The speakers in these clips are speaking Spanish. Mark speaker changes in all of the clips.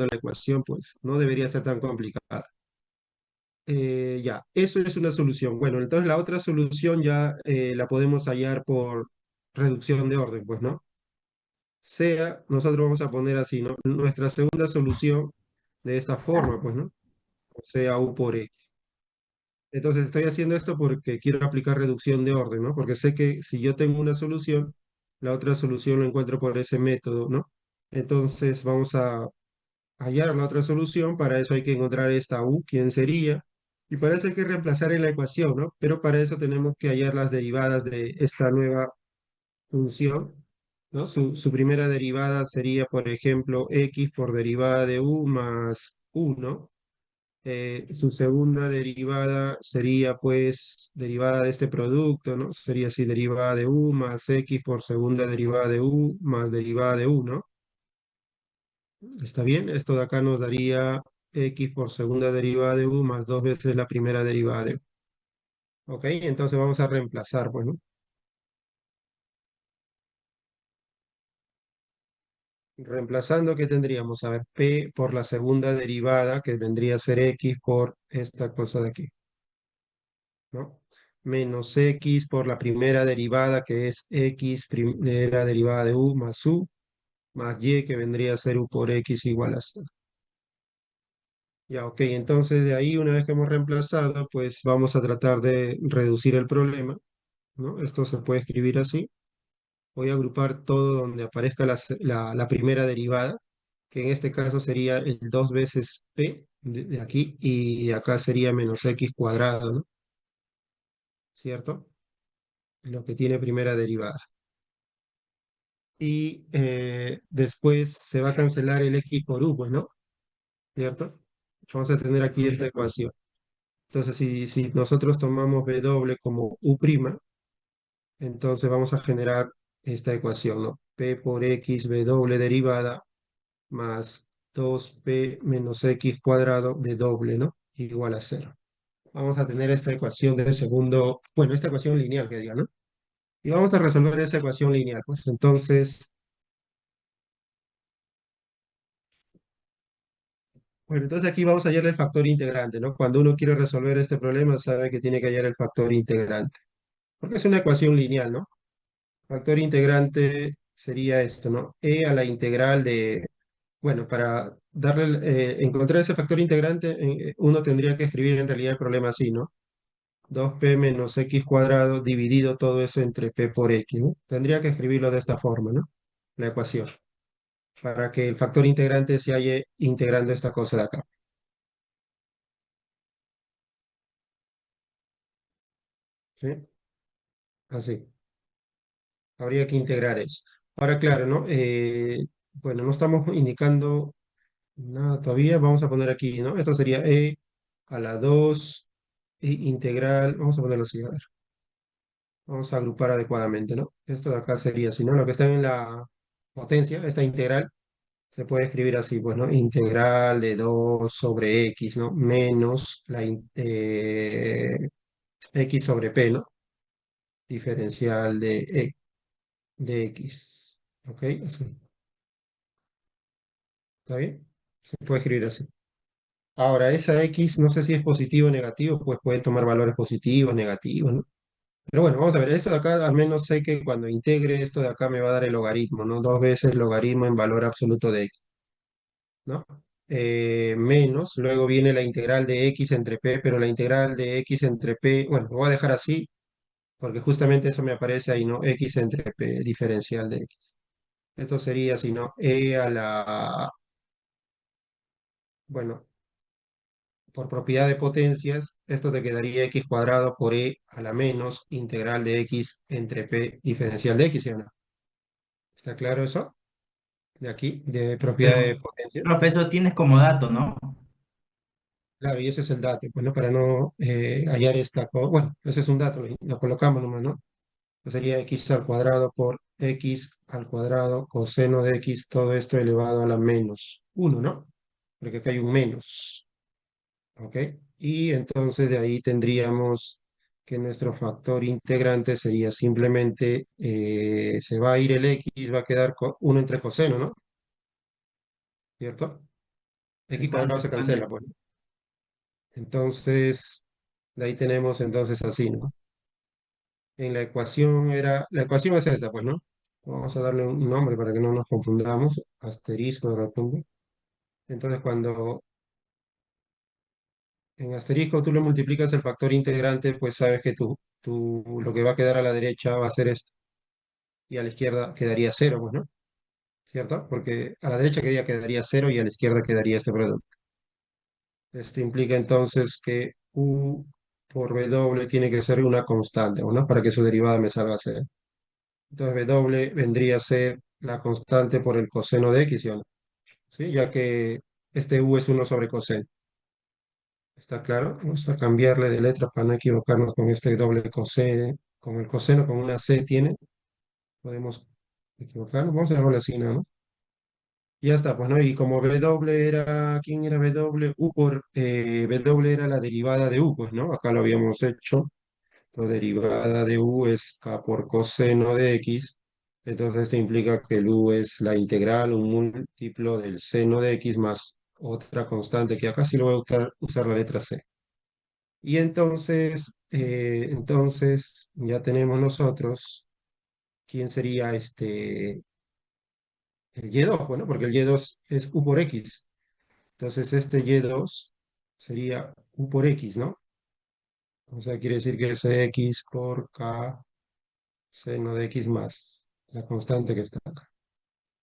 Speaker 1: la ecuación, pues no debería ser tan complicada. Ya, eso es una solución. Bueno, entonces la otra solución ya la podemos hallar por reducción de orden, pues, ¿no? Sea, nosotros vamos a poner así, ¿no? Nuestra segunda solución de esta forma, pues, ¿no? O sea, U por X. Entonces estoy haciendo esto porque quiero aplicar reducción de orden, ¿no? Porque sé que si yo tengo una solución, la otra solución la encuentro por ese método, ¿no? Entonces vamos a hallar la otra solución, para eso hay que encontrar esta U, quién sería, y para eso hay que reemplazar en la ecuación, ¿no? Pero para eso tenemos que hallar las derivadas de esta nueva función, ¿no? Su primera derivada sería, por ejemplo, x por derivada de u más 1. Su segunda derivada sería, pues, derivada de este producto, ¿no? Sería así, derivada de u más x por segunda derivada de u más derivada de u, ¿no? ¿Está bien? Esto de acá nos daría x por segunda derivada de u más dos veces la primera derivada de u. ¿Ok? Entonces vamos a reemplazar, pues, ¿no? Reemplazando, ¿qué tendríamos? A ver, p por la segunda derivada, que vendría a ser x por esta cosa de aquí, ¿no? Menos x por la primera derivada, que es x primera derivada de u, más y, que vendría a ser u por x igual a 0. Ya, ok, entonces de ahí, una vez que hemos reemplazado, pues vamos a tratar de reducir el problema, ¿no? Esto se puede escribir así. Voy a agrupar todo donde aparezca la primera derivada, que en este caso sería el 2 veces p de aquí, y de acá sería menos x cuadrado, ¿no? ¿Cierto? Lo que tiene primera derivada. Y después se va a cancelar el x por u, pues, ¿no? ¿Cierto? Vamos a tener aquí esta ecuación. Entonces, si nosotros tomamos w como u', entonces vamos a generar esta ecuación, ¿no? P por x w derivada más 2p menos x cuadrado de doble, ¿no? Igual a 0. Vamos a tener esta ecuación de segundo, bueno, esta ecuación lineal que diga, ¿no? Y vamos a resolver esa ecuación lineal. Pues entonces, bueno, entonces aquí vamos a hallar el factor integrante, ¿no? Cuando uno quiere resolver este problema, sabe que tiene que hallar el factor integrante, porque es una ecuación lineal, ¿no? Factor integrante sería esto, ¿no? E a la integral de, bueno, para darle, encontrar ese factor integrante, uno tendría que escribir en realidad el problema así, ¿no? 2p menos x cuadrado dividido todo eso entre p por x, ¿no? Tendría que escribirlo de esta forma, ¿no? La ecuación, para que el factor integrante se halle integrando esta cosa de acá, ¿sí? Así, habría que integrar eso. Ahora, claro, ¿no? Bueno, no estamos indicando nada todavía, vamos a poner aquí, ¿no? Esto sería e a la 2 integral, vamos a ponerlo así, a ver, vamos a agrupar adecuadamente, ¿no? Esto de acá sería así, ¿no? Lo que está en la potencia, esta integral, se puede escribir así, pues, ¿no? Integral de 2 sobre x, ¿no? Menos x sobre p, ¿no? Diferencial de x. ¿Ok? Así. ¿Está bien? Se puede escribir así. Ahora, esa x, no sé si es positivo o negativo, pues puede tomar valores positivos, negativos, ¿no? Pero bueno, vamos a ver, esto de acá, al menos sé que cuando integre esto de acá me va a dar el logaritmo, ¿no? Dos veces logaritmo en valor absoluto de x, ¿no? Menos, luego viene la integral de x entre p, pero la integral de x entre p, bueno, lo voy a dejar así, porque justamente eso me aparece ahí, ¿no? X entre p, diferencial de x. Esto sería, si no, e a la, bueno, por propiedad de potencias, esto te quedaría x cuadrado por e a la menos integral de x entre p, diferencial de x, ¿sí o no? ¿Está claro eso? De aquí, de propiedad de
Speaker 2: Pero,
Speaker 1: potencia.
Speaker 2: profe, eso tienes como dato, ¿no?
Speaker 1: Claro, y ese es el dato, pues, ¿no? Para no hallar esta, bueno, ese es un dato, lo colocamos nomás, ¿no? Pues sería x al cuadrado por x al cuadrado coseno de x, todo esto elevado a la menos uno, ¿no? Porque acá hay un menos, ¿ok? Y entonces de ahí tendríamos que nuestro factor integrante sería simplemente, se va a ir el x, va a quedar uno entre coseno, ¿no? ¿Cierto?
Speaker 2: Se
Speaker 1: X cuadrado se
Speaker 2: cambia.
Speaker 1: cancela, pues. Entonces, de ahí tenemos entonces así, ¿no? En la ecuación es esta, pues, ¿no? Vamos a darle un nombre para que no nos confundamos, asterisco de repente. Entonces, cuando en asterisco tú le multiplicas el factor integrante, pues sabes que lo que va a quedar a la derecha va a ser esto, y a la izquierda quedaría cero, pues, ¿no? ¿Cierto? Porque a la derecha quedaría cero y a la izquierda quedaría este producto. Esto implica entonces que U por W tiene que ser una constante, ¿no? Para que su derivada me salga cero. Entonces W vendría a ser la constante por el coseno de X, ¿sí o no? ¿Sí? Ya que este U es uno sobre coseno. ¿Está claro? Vamos a cambiarle de letra para no equivocarnos con este doble coseno. Con el coseno, con una C tiene. Podemos equivocarnos. Vamos a llamarlo así, ¿no? Y ya está, pues, ¿no? Y como W era, ¿quién era W? U por W era la derivada de U, pues, ¿no? Acá lo habíamos hecho. La derivada de U es K por coseno de X. Entonces esto implica que el U es la integral, un múltiplo del seno de X más otra constante, que acá sí lo voy a usar la letra C. Y entonces ya tenemos nosotros quién sería el Y2, bueno, porque el Y2 es U por X. Entonces este Y2 sería U por X, ¿no? O sea, quiere decir que es X por K seno de X más la constante que está acá.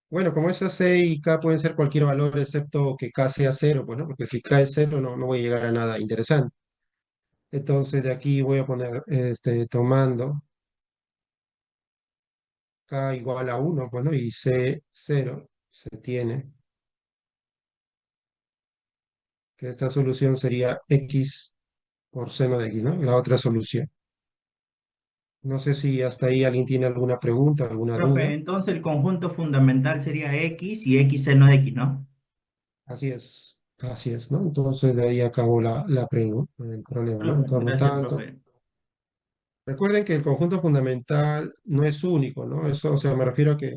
Speaker 1: Bueno, como esa C y K pueden ser cualquier valor excepto que K sea cero, pues, ¿no? Porque si K es cero no voy a llegar a nada interesante. Entonces de aquí voy a poner, tomando K igual a uno, bueno, y C cero, se tiene que esta solución sería X por seno de X, ¿no? La otra solución. No sé si hasta ahí alguien tiene alguna pregunta, alguna
Speaker 2: Profe,
Speaker 1: duda.
Speaker 2: entonces el conjunto fundamental sería X y X seno de X, ¿no?
Speaker 1: Así es, ¿no? Entonces de ahí acabó la pregunta, el problema,
Speaker 2: Profe,
Speaker 1: ¿no? Por lo
Speaker 2: gracias,
Speaker 1: tanto,
Speaker 2: profe.
Speaker 1: recuerden que el conjunto fundamental no es único, ¿no? Eso, o sea, me refiero a que,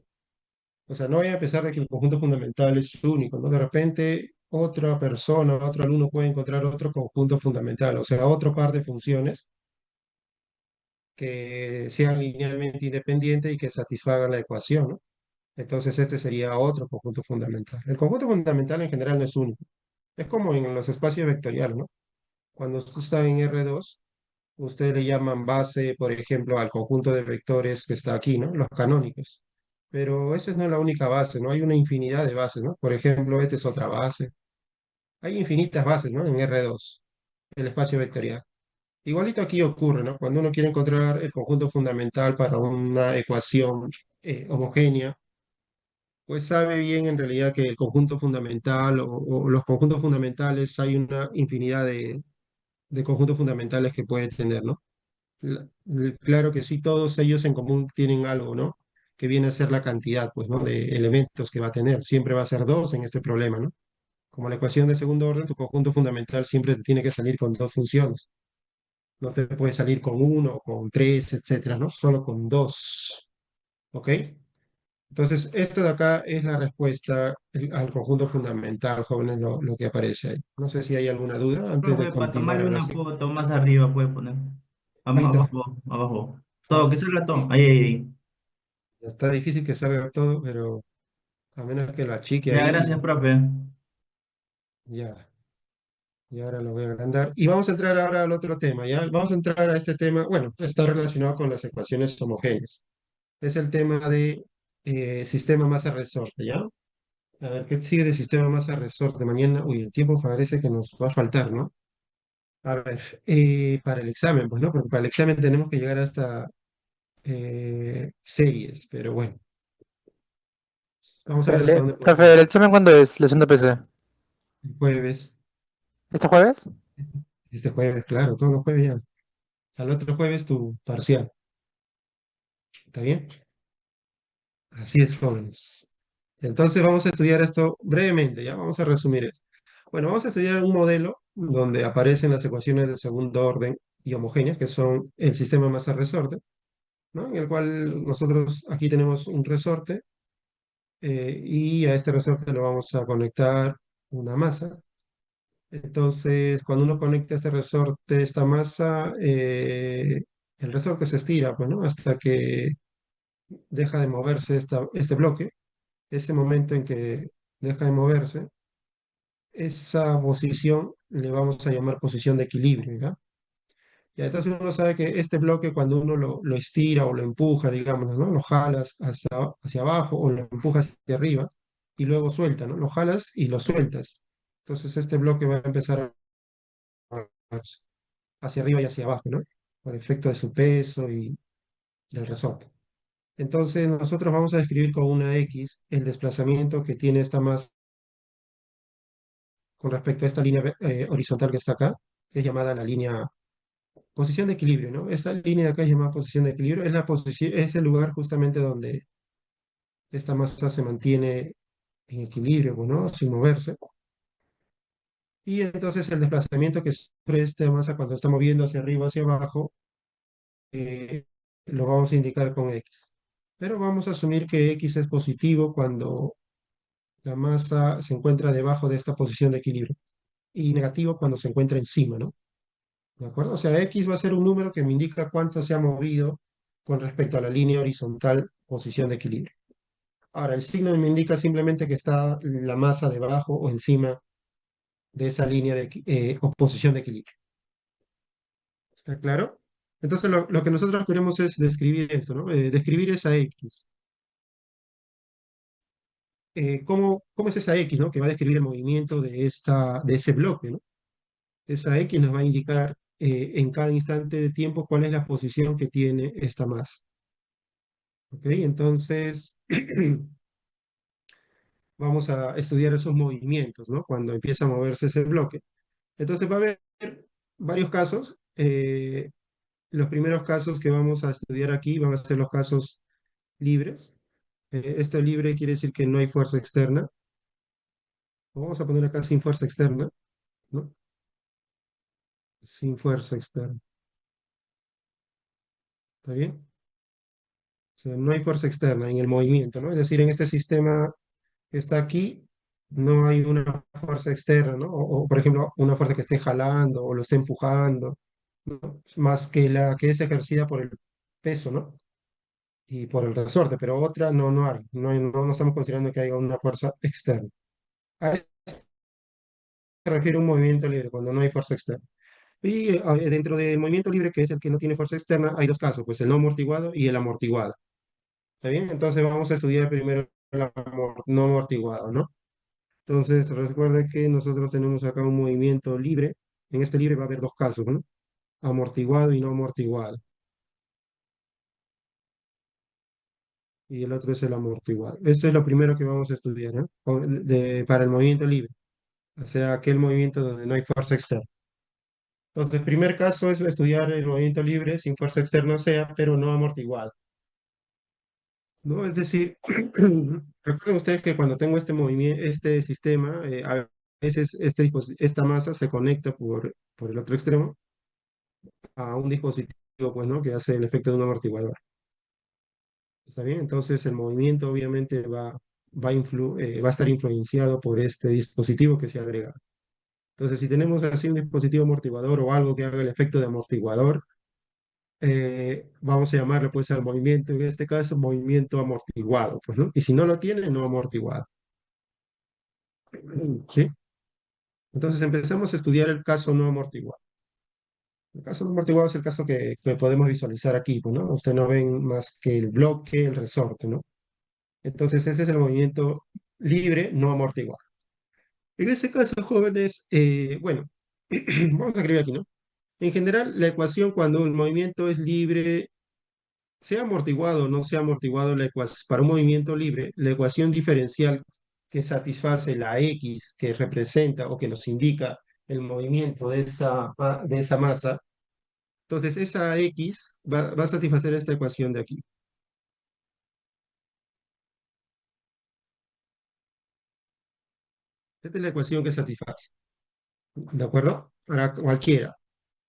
Speaker 1: o sea, no hay a pesar de que el conjunto fundamental es único, ¿no? De repente otra persona, otro alumno puede encontrar otro conjunto fundamental, o sea, otro par de funciones que sean linealmente independientes y que satisfagan la ecuación, ¿no? Entonces este sería otro conjunto fundamental. El conjunto fundamental en general no es único. Es como en los espacios vectoriales, ¿no? Cuando usted está en R2, ustedes le llaman base, por ejemplo, al conjunto de vectores que está aquí, ¿no? Los canónicos. Pero esa no es la única base, ¿no? Hay una infinidad de bases, ¿no? Por ejemplo, esta es otra base. Hay infinitas bases, ¿no? En R2, el espacio vectorial. Igualito aquí ocurre, ¿no? Cuando uno quiere encontrar el conjunto fundamental para una ecuación homogénea, pues sabe bien en realidad que el conjunto fundamental o los conjuntos fundamentales, hay una infinidad de conjuntos fundamentales que puede tener, ¿no? Claro que sí, todos ellos en común tienen algo, ¿no? Que viene a ser la cantidad, pues, ¿no? De elementos que va a tener. Siempre va a ser dos en este problema, ¿no? Como la ecuación de segundo orden, tu conjunto fundamental siempre te tiene que salir con dos funciones. No te puede salir con uno, con tres, etcétera, ¿no? Solo con dos. ¿Ok? Entonces, esto de acá es la respuesta al conjunto fundamental, jóvenes, lo que aparece ahí. No sé si hay alguna duda antes de
Speaker 2: Profe, para
Speaker 1: continuar
Speaker 2: tomarle
Speaker 1: ahora
Speaker 2: una
Speaker 1: sí.
Speaker 2: foto más arriba puede poner.
Speaker 1: Ahí está.
Speaker 2: Abajo, abajo. Todo,
Speaker 1: Ah,
Speaker 2: que salga todo. Ahí, ahí, ahí.
Speaker 1: está difícil que salga todo, pero a menos que la chique
Speaker 2: Ya, gracias,
Speaker 1: ahí,
Speaker 2: profe.
Speaker 1: ya. Y ahora lo voy a agrandar. Y vamos a entrar ahora al otro tema, ¿ya? Vamos a entrar a este tema, bueno, está relacionado con las ecuaciones homogéneas. Es el tema de sistema masa-resorte, ¿ya? A ver, ¿qué sigue de sistema masa-resorte? Mañana, uy, el tiempo parece que nos va a faltar, ¿no? A ver, para el examen, pues, ¿no? Porque para el examen tenemos que llegar hasta series, pero bueno, vamos a ver hasta dónde
Speaker 3: Profe, ¿el
Speaker 1: podemos.
Speaker 3: examen cuándo es? Lección de PC.
Speaker 1: El jueves,
Speaker 3: ¿Este jueves?
Speaker 1: este jueves, claro, todos los jueves ya. Al otro jueves tu parcial, ¿está bien? Así es, jóvenes. Entonces vamos a estudiar esto brevemente, ya vamos a resumir esto. Bueno, vamos a estudiar un modelo donde aparecen las ecuaciones de segundo orden y homogéneas, que son el sistema masa-resorte, ¿no? En el cual nosotros aquí tenemos un resorte y a este resorte le vamos a conectar una masa. Entonces, cuando uno conecta este resorte, esta masa, el resorte se estira, pues, ¿no? Hasta que deja de moverse este bloque. Ese momento en que deja de moverse, esa posición le vamos a llamar posición de equilibrio, ¿ya? Y entonces uno sabe que este bloque cuando uno lo estira o lo empuja, digamos, ¿no? Lo jalas hacia abajo o lo empujas hacia arriba y luego suelta, ¿no? Lo jalas y lo sueltas. Entonces este bloque va a empezar a hacia arriba y hacia abajo, ¿no? Por efecto de su peso y del resorte. Entonces nosotros vamos a describir con una X el desplazamiento que tiene esta masa con respecto a esta línea horizontal que está acá, que es llamada la línea posición de equilibrio, ¿no? Esta línea de acá es llamada posición de equilibrio, es la posición, es el lugar justamente donde esta masa se mantiene en equilibrio, pues, ¿no? Sin moverse. Y entonces el desplazamiento que sufre esta masa cuando está moviendo hacia arriba o hacia abajo, eh, lo vamos a indicar con X. Pero vamos a asumir que X es positivo cuando la masa se encuentra debajo de esta posición de equilibrio y negativo cuando se encuentra encima, ¿no? ¿De acuerdo? O sea, X va a ser un número que me indica cuánto se ha movido con respecto a la línea horizontal posición de equilibrio. Ahora, el signo me indica simplemente que está la masa debajo o encima de esa línea de o posición de equilibrio. ¿Está claro? Entonces, lo que nosotros queremos es describir esto, ¿no? Describir esa X. ¿Cómo es esa X, ¿no? Que va a describir el movimiento de ese bloque, ¿no? Esa X nos va a indicar en cada instante de tiempo cuál es la posición que tiene esta masa. ¿Ok? Entonces, vamos a estudiar esos movimientos, ¿no? Cuando empieza a moverse ese bloque. Entonces, va a haber varios casos. Los primeros casos que vamos a estudiar aquí van a ser los casos libres. Este libre quiere decir que no hay fuerza externa. Vamos a poner acá sin fuerza externa, ¿no? Sin fuerza externa. ¿Está bien? O sea, no hay fuerza externa en el movimiento, ¿no? Es decir, en este sistema que está aquí, no hay una fuerza externa, ¿no? Por ejemplo, una fuerza que esté jalando o lo esté empujando, ¿no? Más que la que es ejercida por el peso, ¿no? Y por el resorte, pero otra no hay. No estamos considerando que haya una fuerza externa. A eso se refiere un movimiento libre, cuando no hay fuerza externa. Y dentro del movimiento libre, que es el que no tiene fuerza externa, hay dos casos, pues el no amortiguado y el amortiguado. ¿Está bien? Entonces vamos a estudiar primero el no amortiguado, ¿no? Entonces recuerde que nosotros tenemos acá un movimiento libre. En este libre va a haber dos casos, ¿no? Amortiguado y no amortiguado. Y el otro es el amortiguado. Esto es lo primero que vamos a estudiar, ¿no? Para el movimiento libre, o sea, aquel movimiento donde no hay fuerza externa. Entonces, el primer caso es estudiar el movimiento libre sin fuerza externa, o sea, pero no amortiguado, ¿no? Es decir, recuerden ustedes que cuando tengo este movimiento, este sistema, a veces esta masa se conecta por el otro extremo a un dispositivo, pues, ¿no? Que hace el efecto de un amortiguador. ¿Está bien? Entonces, el movimiento obviamente va a estar influenciado por este dispositivo que se agrega. Entonces, si tenemos así un dispositivo amortiguador o algo que haga el efecto de amortiguador, vamos a llamarle pues al movimiento, en este caso, movimiento amortiguado, pues, ¿no? Y si no lo tiene, no amortiguado. ¿Sí? Entonces empezamos a estudiar el caso no amortiguado. El caso no amortiguado es el caso que podemos visualizar aquí, pues, ¿no? Ustedes no ven más que el bloque, el resorte, ¿no? Entonces ese es el movimiento libre no amortiguado. En ese caso, jóvenes, bueno, vamos a escribir aquí, ¿no? En general, la ecuación cuando el movimiento es libre, sea amortiguado o no sea amortiguado, para un movimiento libre, la ecuación diferencial que satisface la X que representa o que nos indica el movimiento de esa masa, entonces esa X va a satisfacer esta ecuación de aquí. Esta es la ecuación que satisface. ¿De acuerdo? Para cualquiera.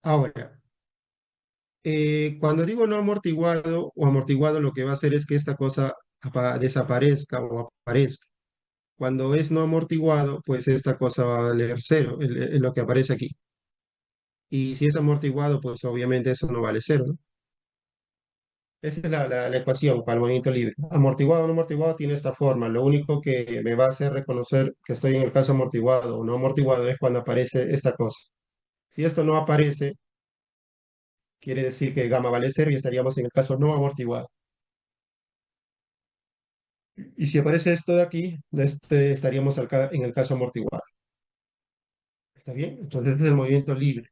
Speaker 1: Ahora, cuando digo no amortiguado o amortiguado, lo que va a hacer es que esta cosa desaparezca o aparezca. Cuando es no amortiguado, pues esta cosa va a valer cero, lo que aparece aquí. Y si es amortiguado, pues obviamente eso no vale cero, ¿no? Esa es la ecuación para el movimiento libre. Amortiguado o no amortiguado tiene esta forma. Lo único que me va a hacer reconocer que estoy en el caso amortiguado o no amortiguado es cuando aparece esta cosa. Si esto no aparece, quiere decir que gamma vale cero y estaríamos en el caso no amortiguado. Y si aparece esto de aquí, estaríamos en el caso amortiguado. ¿Está bien? Entonces es el movimiento libre,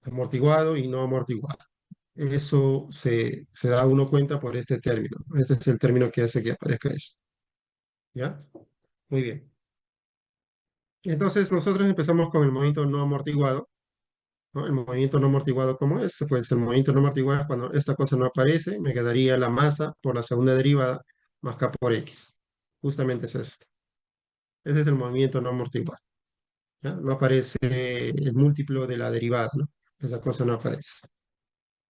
Speaker 1: amortiguado y no amortiguado. Eso se da uno cuenta por este término. Este es el término que hace que aparezca eso. ¿Ya? Muy bien. Entonces nosotros empezamos con el movimiento no amortiguado, ¿no? El movimiento no amortiguado, ¿cómo es? Pues el movimiento no amortiguado es cuando esta cosa no aparece, me quedaría la masa por la segunda derivada más k por x. Justamente es esto. Ese es el movimiento no amortiguado. ¿Ya? No aparece el múltiplo de la derivada, ¿no? Esa cosa no aparece.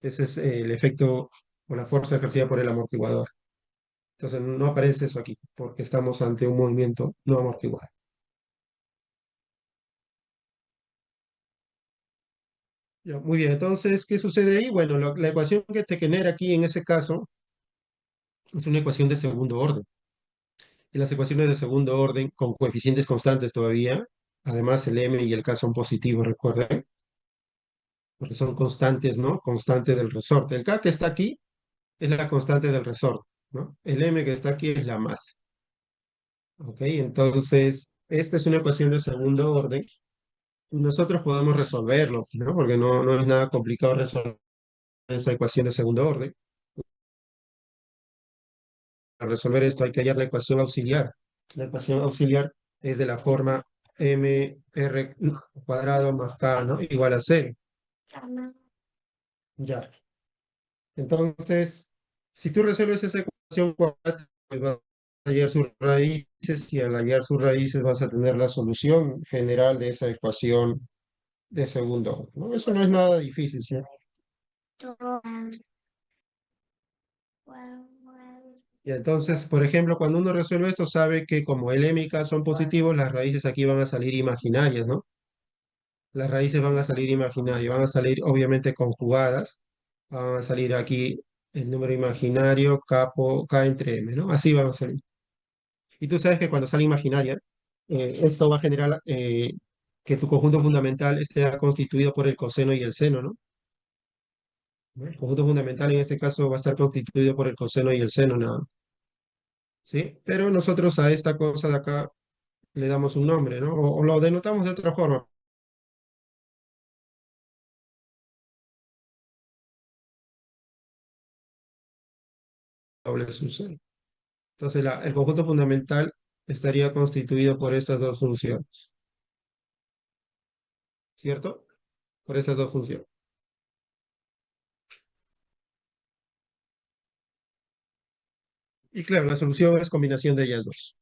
Speaker 1: Ese es el efecto o la fuerza ejercida por el amortiguador. Entonces no aparece eso aquí, porque estamos ante un movimiento no amortiguado. Ya, muy bien, entonces, ¿qué sucede ahí? Bueno, la ecuación que te genera aquí en ese caso es una ecuación de segundo orden. Y las ecuaciones de segundo orden con coeficientes constantes todavía, además el m y el k son positivos, recuerden, porque son constantes, ¿no? Constante del resorte. El k que está aquí es la constante del resorte, ¿no? El m que está aquí es la masa. ¿Ok? Entonces, esta es una ecuación de segundo orden. Nosotros podemos resolverlo, ¿no? Porque no es nada complicado resolver esa ecuación de segundo orden. Para resolver esto hay que hallar la ecuación auxiliar. La ecuación auxiliar es de la forma mr cuadrado más k, ¿no? Igual a cero. Ya. Entonces, si tú resuelves esa ecuación cuadrática, pues vas a hallar sus raíces y al hallar sus raíces vas a tener la solución general de esa ecuación de segundo orden, ¿no? Eso no es nada difícil, ¿sí? Y entonces, por ejemplo, cuando uno resuelve esto, sabe que como el m y k son positivos, las raíces aquí van a salir imaginarias, ¿no? Las raíces van a salir imaginarias, van a salir obviamente conjugadas, van a salir aquí el número imaginario k entre m, ¿no? Así van a salir. Y tú sabes que cuando sale imaginaria, eso va a generar que tu conjunto fundamental esté constituido por el coseno y el seno, ¿no? El conjunto fundamental en este caso va a estar constituido por el coseno y el seno, nada. ¿Sí? Pero nosotros a esta cosa de acá le damos un nombre, ¿no? O lo denotamos de otra forma. Doble sucede. Entonces el conjunto fundamental estaría constituido por estas dos funciones, ¿cierto? Por esas dos funciones. Y claro, la solución es combinación de ellas dos.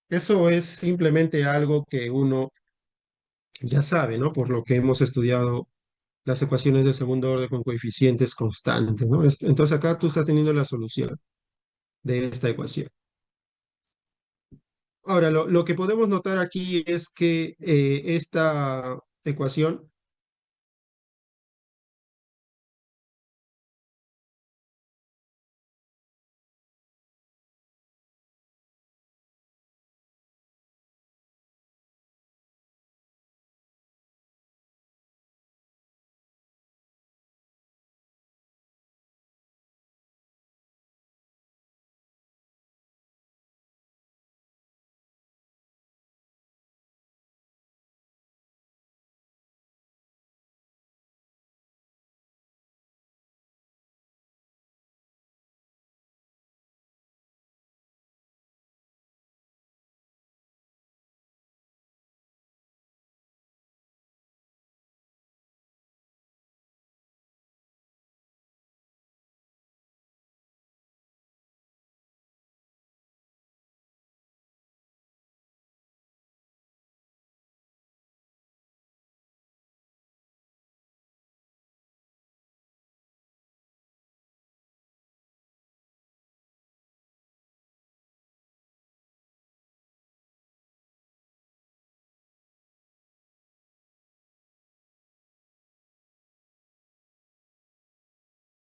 Speaker 1: Eso es simplemente algo que uno ya sabe, ¿no? Por lo que hemos estudiado las ecuaciones de segundo orden con coeficientes constantes, ¿no? Entonces acá tú estás teniendo la solución de esta ecuación. Ahora, lo que podemos notar aquí es que esta ecuación